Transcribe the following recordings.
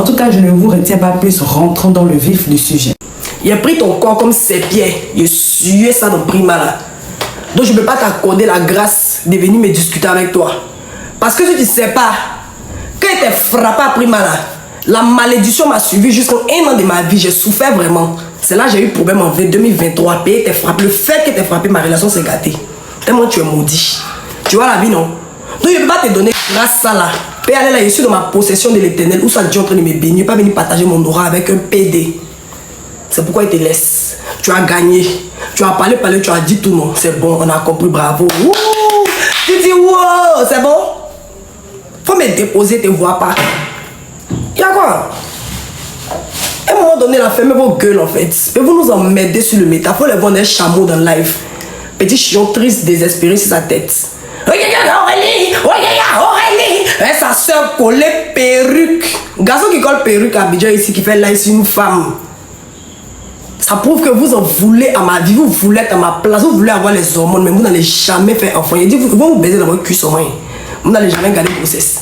tout cas, je ne vous retiens pas plus, rentrons dans le vif du sujet. Il a pris ton corps comme ses pieds. Il a sué ça dans Prima là. Donc je ne peux pas t'accorder la grâce de venir me discuter avec toi. Parce que si tu ne sais pas, quand il t'a frappé à Prima là, la malédiction m'a suivi jusqu'à 1 an de ma vie. J'ai souffert vraiment. C'est là que j'ai eu problème en 2023. Payer tes frappes. Le fait que t'aies frappé, ma relation s'est gâtée. Tellement tu es maudit. Tu vois la vie, non? Donc je ne peux pas te donner grâce à ça là. Puis aller là, je suis dans ma possession de l'éternel. Où ça Dieu est en train de me bénir. Pas venir partager mon aura avec un PD. C'est pourquoi il te laisse. Tu as gagné. Tu as parlé, tu as dit tout non. C'est bon, on a compris, bravo. Ouh, tu dis wow, c'est bon? Faut me déposer, te vois pas. Il y a quoi? À un moment donné, la fermez vos gueules en fait. Et vous nous emmerdez sur le méta. Faut les vendre un chameau dans le live. Petit chion triste, désespéré sur sa tête. Aurélie! Aurélie! Et sa soeur collée perruque. Garçon qui colle perruque à Abidjan ici, qui fait là ici une femme. Ça prouve que vous en voulez à ma vie, vous voulez être à ma place, vous voulez avoir les hormones, mais vous n'allez jamais faire enfant. Il dit vous vous baiser dans votre cuisse au moins. Vous n'allez jamais garder le grossesse.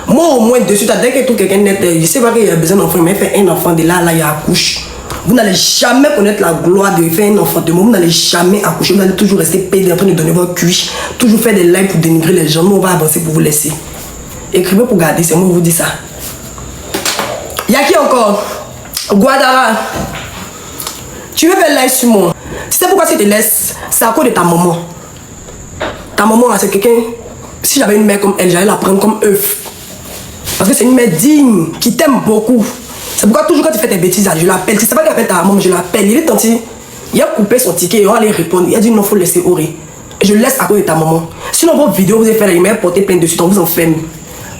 Moi au moins dessus, dès que tout quelqu'un net, je sais pas qu'il y a besoin d'enfant, mais fait un enfant de là, il y a accouche. Vous n'allez jamais connaître la gloire de faire un enfant de moi, vous n'allez jamais accoucher, vous allez toujours rester pédé en train de donner votre cuisse, toujours faire des lives pour dénigrer les gens. Nous on va avancer pour vous laisser. Écrivez pour garder, c'est moi qui vous dis ça. Il y a qui encore? Guadara. Tu veux faire live sur moi. Tu sais pourquoi tu te laisses? C'est à cause de ta maman. Ta maman, c'est quelqu'un. Si j'avais une mère comme elle, j'allais la prendre comme œuf. Parce que c'est une mère digne, qui t'aime beaucoup. C'est pourquoi toujours quand tu fais tes bêtises, je l'appelle. Tu sais pas qu'elle appelle ta maman, mais je l'appelle. Il est tenté. Il a coupé son ticket, il va aller répondre. Il a dit non, faut laisser Auré. Et je laisse à cause de ta maman. Sinon, vos vidéos, vous avez fait la email, porter plein dessus, on vous enferme.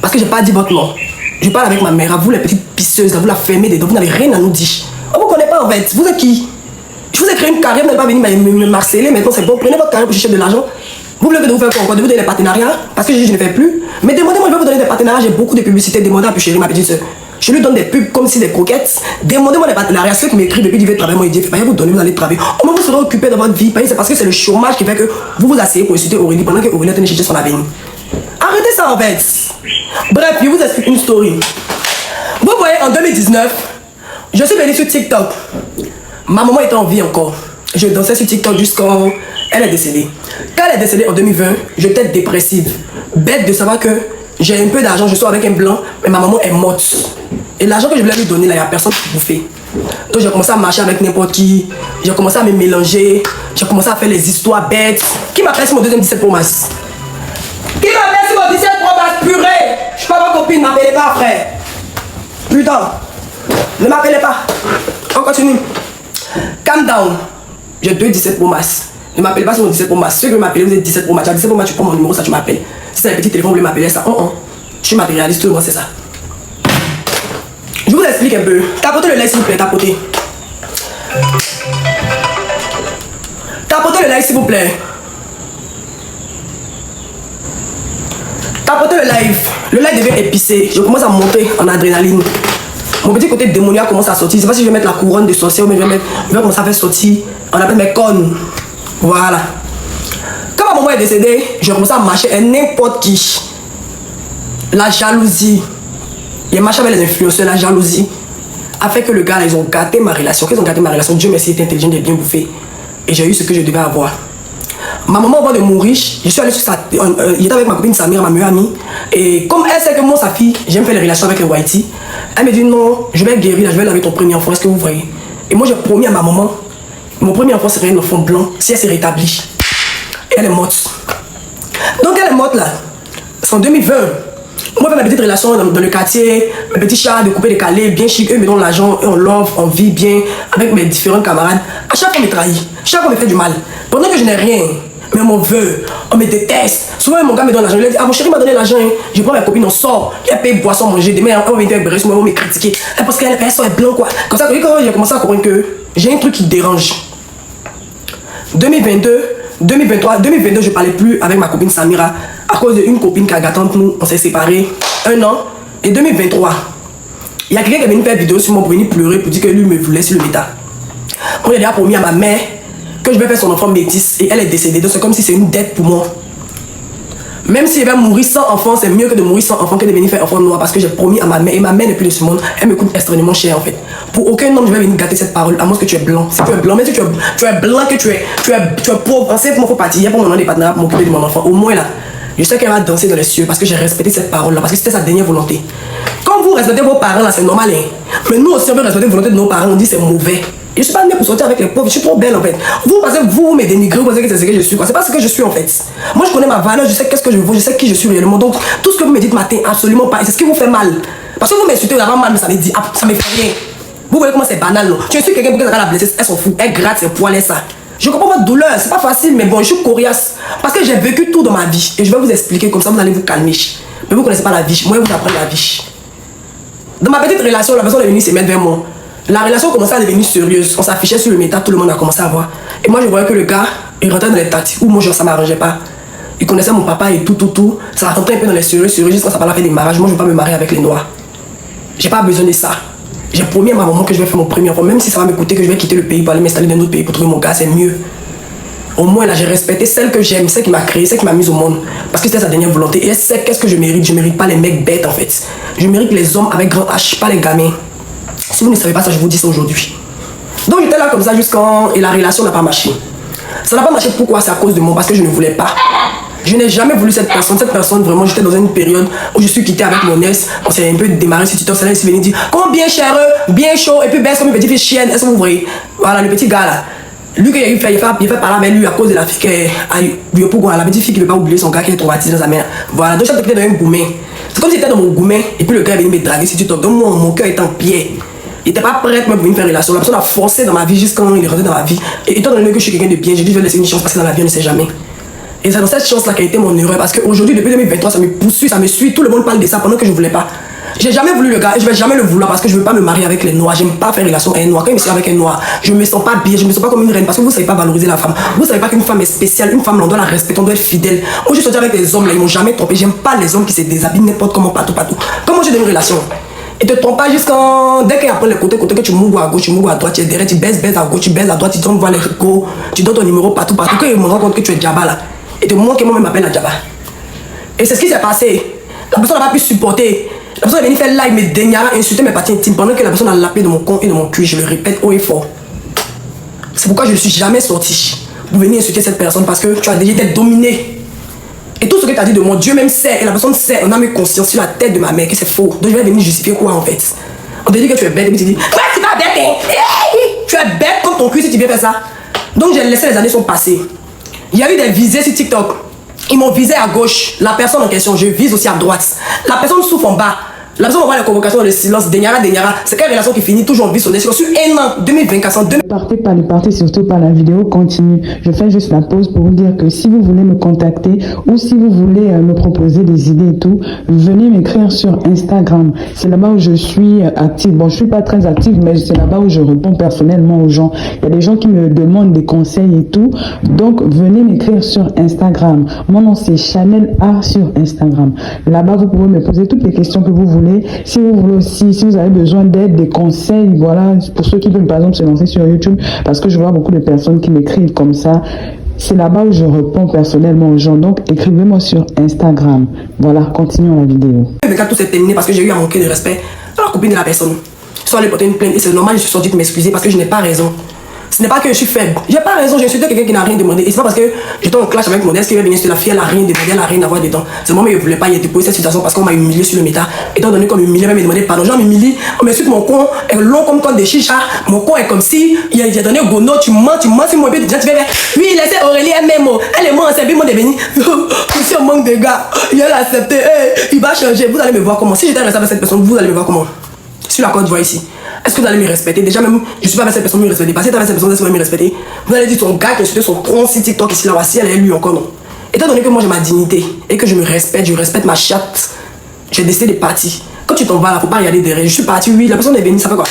Parce que j'ai pas dit votre nom. Je parle avec ma mère, à vous les petites pisseuses, à vous la fermer des dents, vous n'avez rien à nous dire. On vous connaît pas en fait. Vous êtes qui? Je vous ai créé une carrière, vous n'allez pas venir me marceler. Maintenant, c'est bon. Prenez votre carrière pour chercher de l'argent. Vous voulez que de vous faire quoi encore? De vous donner des partenariats? Parce que je ne fais plus. Mais demandez-moi, je vais vous donner des partenariats. J'ai beaucoup de publicités. Demandez à Chérie, ma petite soeur. Je lui donne des pubs comme si des croquettes. Demandez-moi des partenariats. Ceux qui m'écrivent depuis qu'ils veulent travailler, moi, ils disent, vous donner, vous allez travailler. Au moins, vous serez occupé de votre vie. C'est parce que c'est le chômage qui fait que vous vous asseyez pour insulter Aurélie pendant que Aurélie est en train de chercher son avenir. Arrêtez ça en fait. Bref, je vous explique une story. Vous voyez, en 2019, je suis venue sur TikTok. Ma maman était en vie encore. Je dansais sur TikTok jusqu'à elle est décédée. Quand elle est décédée en 2020, j'étais dépressive. Bête de savoir que j'ai un peu d'argent, je suis avec un blanc, mais ma maman est morte. Et l'argent que je voulais lui donner, là, il n'y a personne qui bouffait. Donc j'ai commencé à marcher avec n'importe qui. J'ai commencé à me mélanger. J'ai commencé à faire les histoires bêtes. Qui m'appelle sur mon deuxième 17 Pro Max? Qui m'appelle sur mon 17 Pro Max? Purée! Je suis pas ma copine, ne m'appelez pas, frère. Putain! Ne m'appelez pas. On continue. Calm down. J'ai 17 Pro Max. Ne m'appelez pas sur mon 17 Pro Max. Ceux qui m'appellent, vous êtes 17 Pro Max. Tu as 17 Pro Max, tu prends mon numéro, ça tu m'appelles. Si c'est un petit téléphone, vous voulez m'appeler ça. Je suis matérialiste, tout le monde c'est ça. Je vous explique un peu. Tapotez le like s'il vous plaît, tapotez. Tapotez le like s'il vous plaît. Tapotez le live. Le live devient épicé. Je commence à monter en adrénaline. Mon petit côté démoniaque commence à sortir. Je ne sais pas si je vais mettre la couronne de sorcière ou mais je vais commencer à faire sortir. On appelle mes connes. Voilà. Quand ma maman est décédée, je commence à marcher avec n'importe qui. La jalousie. Il y a marché avec les influenceurs. La jalousie a fait que le gars, là, ils ont gâté ma relation. Quand ils ont gâté ma relation, Dieu merci, il était intelligent, il est bien bouffé. Et j'ai eu ce que je devais avoir. Ma maman, avant de mourir, je suis allé sur sa... il était avec ma copine Samira, ma meilleure amie. Et comme elle sait que moi, sa fille, j'aime faire les relations avec les Whitey, elle me dit non, je vais guérir, là, je vais laver ton premier enfant, est-ce que vous voyez? Et moi, j'ai promis à ma maman, mon premier enfant serait un enfant blanc si elle s'est rétablie. Et elle est morte. Donc elle est morte là. C'est en 2020. Moi, je fais ma petite relation dans le quartier, mes petits chats de couper des calés, bien chic, eux me donnent l'argent, eux on love, on vit bien avec mes différents camarades. À chaque fois, on me trahit, chaque fois, on me fait du mal. Pendant que je n'ai rien, mais on m'en veut, on me déteste. Souvent, mon gars me donne l'argent, il dit, ah mon chéri m'a donné l'argent, je prends ma copine, on sort, elle paye boisson, manger, demain, on va venir avec moi, on va me critiquer. Parce qu'elle est blanc, quoi. Comme ça, quand j'ai commencé à comprendre que j'ai un truc qui dérange. 2022, 2023, 2022, je ne parlais plus avec ma copine Samira à cause d'une copine qui a gâté entre nous. On s'est séparés 1 an. Et 2023, il y a quelqu'un qui est venu faire une vidéo sur moi pour venir pleurer pour dire que lui me voulait sur le méta. Moi, j'ai déjà promis à ma mère que je vais faire son enfant métis et elle est décédée. Donc c'est comme si c'est une dette pour moi. Même si je vais mourir sans enfant, c'est mieux que de mourir sans enfant que de venir faire enfant noir parce que j'ai promis à ma mère. Et ma mère n'est plus de ce monde. Elle me coûte extrêmement cher en fait. Pour aucun homme, je vais venir gâter cette parole à moins que tu es blanc. Si tu es blanc, même si tu es blanc, que tu es pauvre, c'est pour moi, faut partir pour mon nom des partenaires pour m'occuper de mon enfant. Au moins là, je sais qu'elle va danser dans les cieux parce que j'ai respecté cette parole là, parce que c'était sa dernière volonté. Quand vous respectez vos parents là, c'est normal. Hein? Mais nous aussi, on veut respecter la volonté de nos parents, on dit c'est mauvais. Je suis pas née pour sortir avec les pauvres, je suis trop belle en fait. Vous pensez que vous me dénigrez, vous pensez que c'est ce que je suis. C'est pas ce que je suis en fait. Moi je connais ma valeur, je sais qu'est-ce que je vaux, je sais qui je suis réellement. Donc tout ce que vous me dites matin, absolument pas. Et c'est ce qui vous fait mal. Parce que vous m'insultez, vous avez mal, mais ça me dit, ça me fait rien. Vous voyez comment c'est banal non? Tu insultes quelqu'un pour qu'elle la blessée, elle s'en fout, elle gratte ses poils et ça. Je comprends votre douleur, c'est pas facile, mais bon, je suis coriace. Parce que j'ai vécu tout dans ma vie. Et je vais vous expliquer, comme ça vous allez vous calmer. Mais vous connaissez pas la vie, moi je vous apprends la vie. Dans ma petite relation, la personne est venue se mettre vers moi. La relation commençait à devenir sérieuse. On s'affichait sur le métal, tout le monde a commencé à voir. Et moi, je voyais que le gars, il rentrait dans les tactiques où moi, ça m'arrangeait pas. Il connaissait mon papa et tout. Ça rentrait un peu dans les sérieux, jusqu'à quand ça parlait de mariage. Moi, je ne veux pas me marier avec les noirs. J'ai pas besoin de ça. J'ai promis à ma maman que je vais faire mon premier enfant, même si ça va me coûter que je vais quitter le pays pour aller m'installer dans un autre pays pour trouver mon gars, c'est mieux. Au moins, là, j'ai respecté celle que j'aime, celle qui m'a créé, celle qui m'a mise au monde. Parce que c'était sa dernière volonté. Et elle sait qu'est-ce que je mérite. Je mérite pas les mecs bêtes, en fait. Je mérite les hommes avec grand H, pas les gamins. Si vous ne savez pas ça, je vous dis ça aujourd'hui. Donc j'étais là comme ça jusqu'en... Et la relation n'a pas marché. Ça n'a pas marché pourquoi? C'est à cause de moi, parce que je ne voulais pas. Je n'ai jamais voulu cette personne. Cette personne, vraiment, j'étais dans une période où je suis quitté avec mon ex. On s'est un peu démarré sur TikTok. C'est là, il s'est venu dire combien cher, bien chaud, et puis baisse comme une petite fille chienne. Est-ce que vous voyez? Voilà, le petit gars là. Lui, il fait parler avec lui à cause de la fille qui est... La petite fille qui ne veut pas oublier son gars qui est traumatisé dans sa mère. Voilà, donc j'étais dans un gourmet. C'est comme si j'étais dans mon gourmet, et puis le gars est venu me draguer sur TikTok. Donc moi, mon cœur est en pied. Il n'était pas prêt pour me faire relation. La personne a forcé dans ma vie jusqu'à quand il est rentré dans ma vie. Et étant donné que je suis quelqu'un de bien, j'ai dit je vais laisser une chance parce que dans la vie on ne sait jamais. Et c'est dans cette chance là qu'a été mon erreur parce qu'aujourd'hui, depuis 2023, ça me poursuit, ça me suit. Tout le monde parle de ça pendant que je ne voulais pas. J'ai jamais voulu le gars et je vais jamais le vouloir parce que je ne veux pas me marier avec les noirs. J'aime pas faire relation avec un noir. Quand je me suis avec un noir, je me sens pas bien, je me sens pas comme une reine parce que vous ne savez pas valoriser la femme. Vous ne savez pas qu'une femme est spéciale, une femme, on doit la respecter, on doit être fidèle. Moi, je suis sorti avec des hommes là, ils m'ont jamais trompé. J'aime pas les hommes qui se déshabillent n'importe comment, partout. Comment j'ai une relation? Et te trompe pas jusqu'en... Dès qu'il y a les côtés que tu mouves à gauche, tu mouves à droite, tu es derrière, tu baisses à gauche, tu baisses à droite, tu donnes voir les ricots, tu donnes ton numéro partout. Quand il me rend compte que tu es Djaba là, et te montre que moi-même m'appelle la Djaba. Et c'est ce qui s'est passé. La personne n'a pas pu supporter. La personne est venue faire live, me déniara, insulter mes parties intimes pendant que la personne a lapé de mon con et de mon cul. Je le répète haut et fort. C'est pourquoi je ne suis jamais sorti pour venir insulter cette personne parce que tu as déjà été dominé. Et tout ce que tu as dit de moi, Dieu même sait, et la personne sait, on a mis conscience sur la tête de ma mère que c'est faux. Donc je vais venir justifier quoi en fait? On te dit que tu es bête et puis tu dis, ouais, tu es pas bête, hein? Tu es bête comme ton cul si tu viens faire ça. Donc j'ai laissé, les années sont passées. Il y a eu des visées sur TikTok. Ils m'ont visé à gauche, la personne en question, je vise aussi à droite. La personne souffre en bas. La personne envoie la convocation dans le silence, Déniara. C'est quelle relation qui finit toujours en vie sur sur un an, 2024, Ne partez surtout pas, la vidéo continue. Je fais juste la pause pour vous dire que si vous voulez me contacter ou si vous voulez me proposer des idées et tout, venez m'écrire sur Instagram. C'est là-bas où je suis active. Bon, je suis pas très active, mais c'est là-bas où je réponds personnellement aux gens. Il y a des gens qui me demandent des conseils et tout. Donc, venez m'écrire sur Instagram. Mon nom, c'est Chanel A sur Instagram. Là-bas, vous pouvez me poser toutes les questions que vous voulez. Si vous voulez aussi, si vous avez besoin d'aide, des conseils, voilà, pour ceux qui veulent par exemple se lancer sur YouTube, parce que je vois beaucoup de personnes qui m'écrivent comme ça, c'est là-bas où je réponds personnellement aux gens. Donc écrivez-moi sur Instagram. Voilà, continuons la vidéo. Tout s'est terminé parce que j'ai eu à manquer de respect à la copine de la personne. Ils sont allés porter une plainte et c'est normal, je suis sorti de m'excuser parce que je n'ai pas raison. Ce n'est pas que je suis faible. J'ai pas raison, j'ai insulté quelqu'un qui n'a rien demandé. Et c'est pas parce que j'étais en clash avec mon ex qui va venir sur la fille, elle n'a rien demandé, elle n'a rien à voir dedans. C'est moi, mais je ne voulais pas y déposer cette situation parce qu'on m'a humilié sur le méta. Étant donné qu'on m'humiliait, elle m'a demandé pardon. Genre, m'humilie, on m'insulte, mon con est long comme quand des chichas. Mon con est comme si il a donné au gono, tu mens, c'est moi, et puis tu fais. Oui, laissez Aurélie, elle m'aime. Elle est moi, c'est bien, moi, de venir. Si on manque de gars, il a accepté, il va changer. Vous allez me voir comment. Si j'étais resté avec cette personne, vous allez me voir comment. Sur la Côte d'Ivoire ici. Est-ce que vous allez me respecter? Déjà même, je suis pas avec cette personne, me respecter. Parce que avec cette personne, est-ce que vous allez me respecter? Vous allez dire son gars qui a insulté son con sur TikTok ici là-bas, si elle est lui encore non. Étant donné que moi j'ai ma dignité et que je respecte ma chatte, j'ai décidé de partir. Quand tu t'en vas là, faut pas regarder derrière. Je suis parti, oui, la personne est venue, ça fait quoi?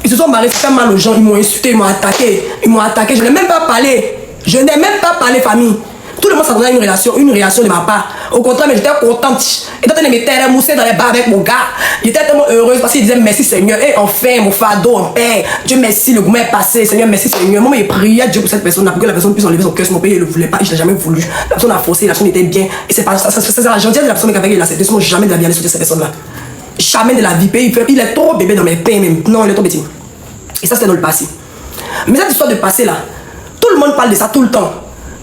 Ils se sont barrés, ça fait mal aux gens, ils m'ont insulté, ils m'ont attaqué, je n'ai même pas parlé. Je n'ai même pas parlé, famille. Tout le monde s'attendait à une réaction de ma part. Au contraire, mais j'étais contente. Et quand elle me terre moussée dans les bars avec mon gars, j'étais tellement heureuse parce qu'il disait merci Seigneur. Et enfin, mon fardeau en paix. Dieu merci, le gourmet est passé. Seigneur, merci Seigneur. Moi, il priait à Dieu pour cette personne-là, pour que la personne puisse enlever son cœur. Mon pays, il ne le voulait pas, je ne l'ai jamais voulu. La personne a forcé, la personne était bien. Et c'est pas ça, c'est la gentillesse de la personne avec qui il a accepté. Sinon, jamais de la vie aller sur cette personne-là. Jamais de la vie. Il est trop bébé dans mes pains même. Non, il est trop petit. Et ça, c'était dans le passé. Mais cette histoire de passé là, tout le monde parle de ça tout le temps.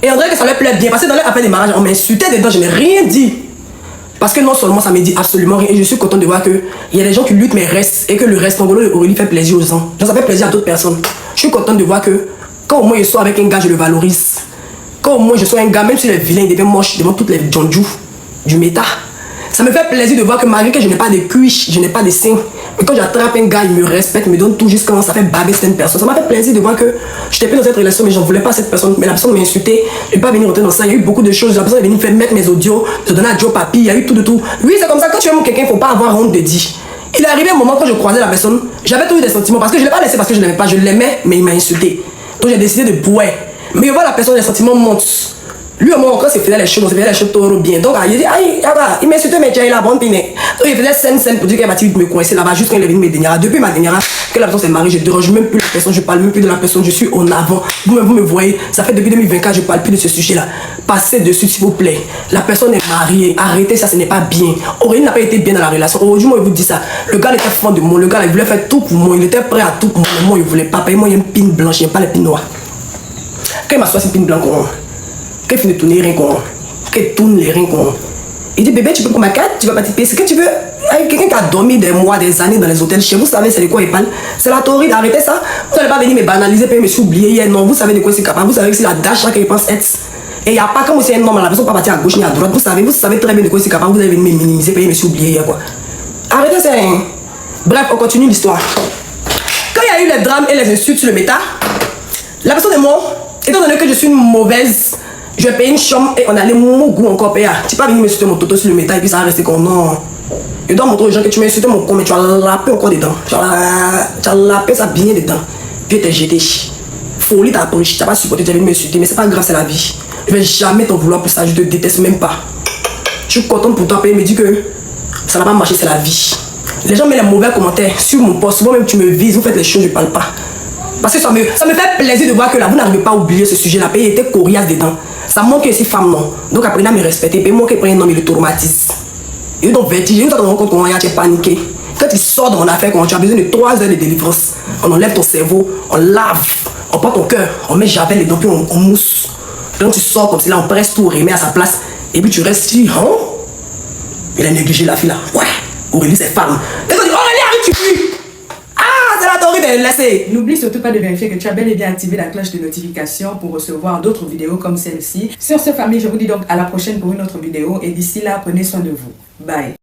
Et on dirait que ça leur plaît bien. Parce que dans l'appel des mariages, on m'insultait dedans, je n'ai rien dit. Parce que non seulement ça me dit absolument rien. Et je suis content de voir qu'il y a des gens qui luttent mais restent. Et que le reste Congolais Aurélie fait plaisir aux gens. Ça fait plaisir à d'autres personnes. Je suis content de voir que quand au moins je sors avec un gars, je le valorise. Quand au moins je sois un gars, même si les vilains, il devient moche devant toutes les Djondjou du méta. Ça me fait plaisir de voir que malgré que je n'ai pas de cuisses, je n'ai pas de seins, mais quand j'attrape un gars, il me respecte, me donne tout juste comment ça fait baver cette personne. Ça m'a fait plaisir de voir que j'étais plus dans cette relation, mais je ne voulais pas cette personne. Mais la personne m'a insulté, je ne vais pas venir rentrer dans ça. Il y a eu beaucoup de choses. La personne est venue faire mettre mes audios, se donner à Joe Papi, il y a eu tout de tout. Oui, c'est comme ça, quand tu aimes quelqu'un, il ne faut pas avoir honte de dire. Il est arrivé un moment quand je croisais la personne, j'avais toujours des sentiments parce que je ne l'ai pas laissé parce que je ne l'aimais pas, je l'aimais, mais il m'a insulté. Donc j'ai décidé de boire. Mais je vois la personne, les sentiments montent. Lui, au moins, encore, c'est faisait les choses trop bien. Donc, il dit, il m'a insulté, mais il a bon pinet. Donc, il faisait scène pour dire qu'elle va me coincer là-bas, juste quand il est venu me dénier. Depuis ma dernière, que la personne s'est mariée, je ne dérange même plus la personne, je ne parle même plus de la personne, je suis en avant. Vous me voyez, ça fait depuis 2024, je ne parle plus de ce sujet-là. Passez dessus, s'il vous plaît. La personne est mariée, arrêtez ça, ce n'est pas bien. Aurélie n'a pas été bien dans la relation. Aujourd'hui, moi, je vous dis ça. Le gars était fond de moi, le gars, il voulait faire tout pour moi, il était prêt à tout pour moi, mais moi, il ne voulait pas payer. Moi, il y a une pine blanche, il n'y a pas les pines noires. Quand il m'a choisi une pine blanche, qu'il finit de tourner les reins, qu'il tourne les reins. Il dit, bébé, tu peux prendre ma carte, tu vas participer. C'est que tu veux. Quelqu'un qui a dormi des mois, des années dans les hôtels chez vous, savez, c'est de quoi il parle. C'est la théorie d'arrêter ça. Vous n'allez pas venir me banaliser, puis me oublier hier. Non, vous savez de quoi c'est capable. Vous savez que c'est la dash là qu'il pense être. Et il n'y a pas comme c'est un homme, la personne ne peut pas partir à gauche ni à droite. Vous savez très bien de quoi c'est capable. Vous allez venir me minimiser, puis me oublier hier, quoi. Arrêtez ça. Bref, on continue l'histoire. Quand il y a eu les drames et les insultes sur le méta, la personne est morte. Étant donné que je suis une mauvaise, je vais payer une chambre et on allait mon goût encore payer. Tu peux pas venir me insulter mon toto sur le métal et puis ça va rester comme non. Je dois montrer aux gens que tu m'as insulté mon con, mais tu as lapé encore dedans. Tu as lapé ça bien dedans. Puis tu t'es jeté. Folie t'as pris, tu n'as pas supporté, tu as venu m'insulter, mais c'est pas grave, c'est la vie. Je vais jamais t'en vouloir pour ça, je te déteste même pas. Je suis contente pour toi, mais il me dit que ça n'a pas marché, c'est la vie. Les gens mettent les mauvais commentaires sur mon poste, souvent même tu me vises, vous faites les choses, je ne parle pas. Parce que ça me fait plaisir de voir que là, vous n'arrivez pas à oublier ce sujet-là. Il était coriace dedans. Ça montre que c'est femme, non. Donc apprenez à me respecter. Et moi, qui prends un homme, il le traumatise. Et donc, vertige, une fois dans mon compte, comment tu es paniqué. Quand tu sors de mon affaire, quand tu as besoin de 3 heures de délivrance, on enlève ton cerveau, on lave, on prend ton cœur, on met javel dedans, puis on mousse. Donc tu sors comme ça, on presse tout, on remet à sa place. Et puis tu restes ici, hein? Il a négligé la fille là. Ouais, Aurélie, c'est femme. Et on dit, Aurélie, arrête, tu fuis. N'oublie surtout pas de vérifier que tu as bel et bien activé la cloche de notification pour recevoir d'autres vidéos comme celle-ci. Sur ce, famille, je vous dis donc à la prochaine pour une autre vidéo et d'ici là, prenez soin de vous. Bye.